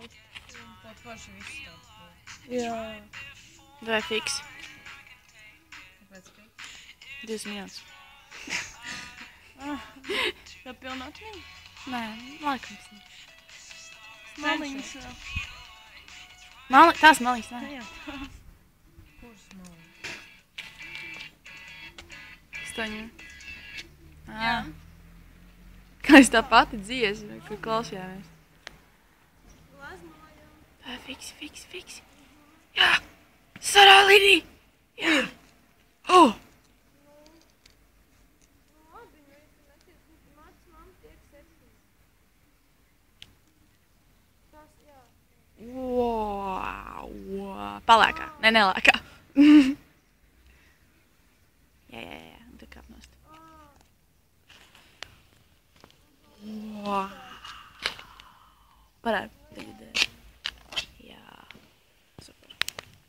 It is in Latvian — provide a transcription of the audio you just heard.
Tad forši viss tāds būtu. Jā. Vai fiks? Kāpēc pik? 2 minūtes. Tev pilna atmiņa? Nē, laikams. Maliņas vēl. Tās maliņas, nē. Jā. Kurs mali? Staņu. Jā. Kā es tā pati dziesmu, kur klausījāmies. Fiksi. Jā! Sarā Lidī! Jā! Oh! Wow! Palēkā, nelēkā. Jā, tu kāp nost. Wow! Parādi, tagad.